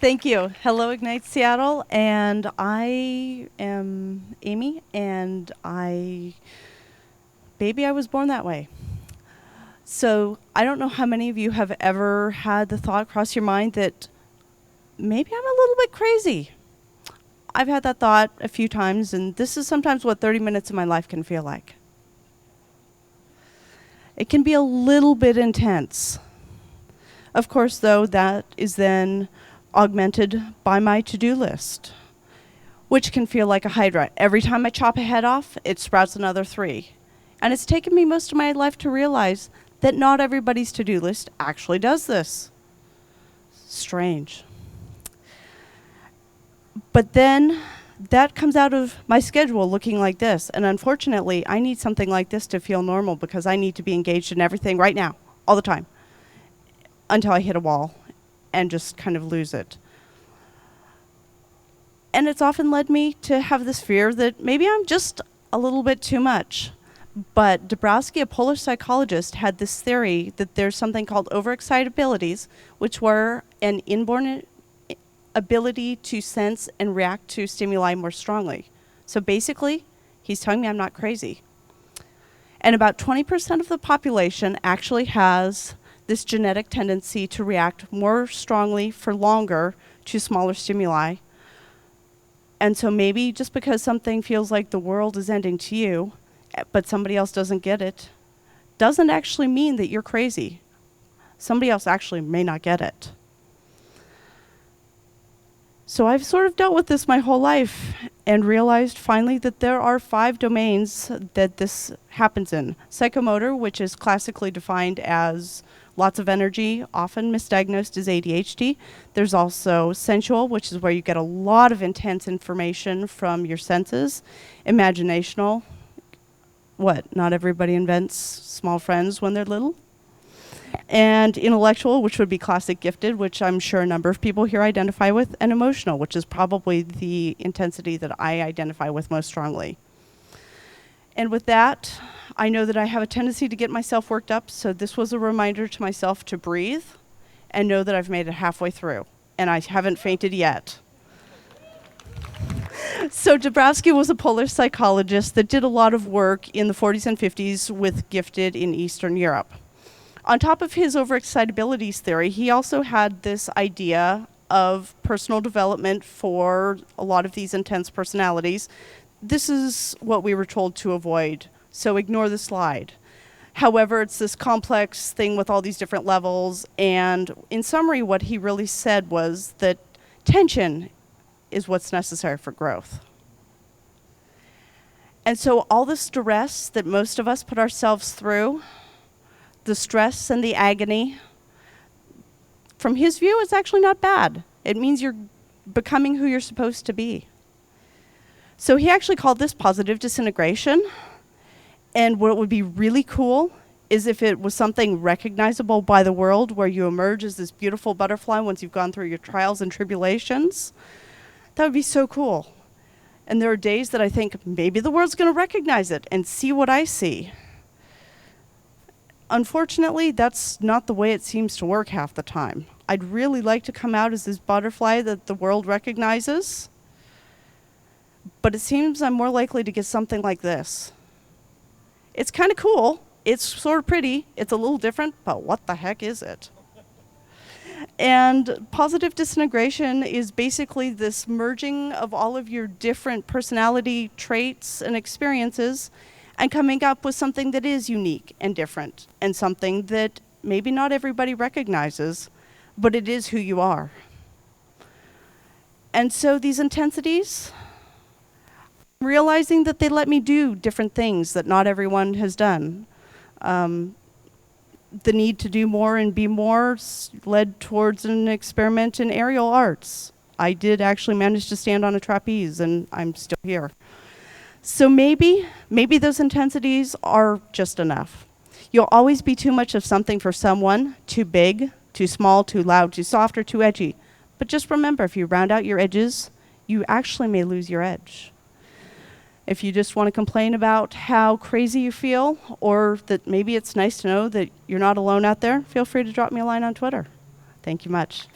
Thank you. Hello, Ignite Seattle, and I am Amy, and baby, I was born that way. So I don't know how many of you have ever had the thought cross your mind that maybe I'm a little bit crazy. I've had that thought a few times, and this is sometimes what 30 minutes of my life can feel like. It can be a little bit intense. Of course, though, that is then augmented by my to-do list, which can feel like a hydra. Every time I chop a head off, it sprouts another 3. And it's taken me most of my life to realize that not everybody's to-do list actually does this. Strange. But then that comes out of my schedule looking like this. And unfortunately, I need something like this to feel normal because I need to be engaged in everything right now, all the time, until I hit a wall and just kind of lose it. And it's often led me to have this fear that maybe I'm just a little bit too much. But Debrowski, a Polish psychologist, had this theory that there's something called overexcitabilities, which were an inborn ability to sense and react to stimuli more strongly. So basically, he's telling me I'm not crazy. And about 20% of the population actually has this genetic tendency to react more strongly for longer to smaller stimuli. And so maybe just because something feels like the world is ending to you, but somebody else doesn't get it, doesn't actually mean that you're crazy. Somebody else actually may not get it. So I've sort of dealt with this my whole life and realized finally that there are 5 domains that this happens in. Psychomotor, which is classically defined as lots of energy, often misdiagnosed as ADHD. There's also sensual, which is where you get a lot of intense information from your senses. Imaginational. What? Not everybody invents small friends when they're little. And intellectual, which would be classic gifted, which I'm sure a number of people here identify with. And emotional, which is probably the intensity that I identify with most strongly. And with that, I know that I have a tendency to get myself worked up, so this was a reminder to myself to breathe and know that I've made it halfway through, and I haven't fainted yet. So Debrowski was a Polish psychologist that did a lot of work in the 40s and 50s with gifted in Eastern Europe. On top of his overexcitabilities theory, he also had this idea of personal development for a lot of these intense personalities. This is what we were told to avoid, so ignore the slide. However, it's this complex thing with all these different levels, and in summary, what he really said was that tension is what's necessary for growth. And so all this duress that most of us put ourselves through, the stress and the agony, from his view, it's actually not bad. It means you're becoming who you're supposed to be. So he actually called this positive disintegration. And what would be really cool is if it was something recognizable by the world, where you emerge as this beautiful butterfly once you've gone through your trials and tribulations. That would be so cool. And there are days that I think maybe the world's going to recognize it and see what I see. Unfortunately, that's not the way it seems to work half the time. I'd really like to come out as this butterfly that the world recognizes, but it seems I'm more likely to get something like this. It's kind of cool. It's sort of pretty. It's a little different, but what the heck is it? And positive disintegration is basically this merging of all of your different personality traits and experiences and coming up with something that is unique and different and something that maybe not everybody recognizes, but it is who you are. And so these intensities, realizing that they let me do different things that not everyone has done. The need to do more and be more led towards an experiment in aerial arts. I did actually manage to stand on a trapeze, and I'm still here. So maybe those intensities are just enough. You'll always be too much of something for someone, too big, too small, too loud, too soft, or too edgy. But just remember, if you round out your edges, you actually may lose your edge. If you just want to complain about how crazy you feel, or that maybe it's nice to know that you're not alone out there, feel free to drop me a line on Twitter. Thank you much.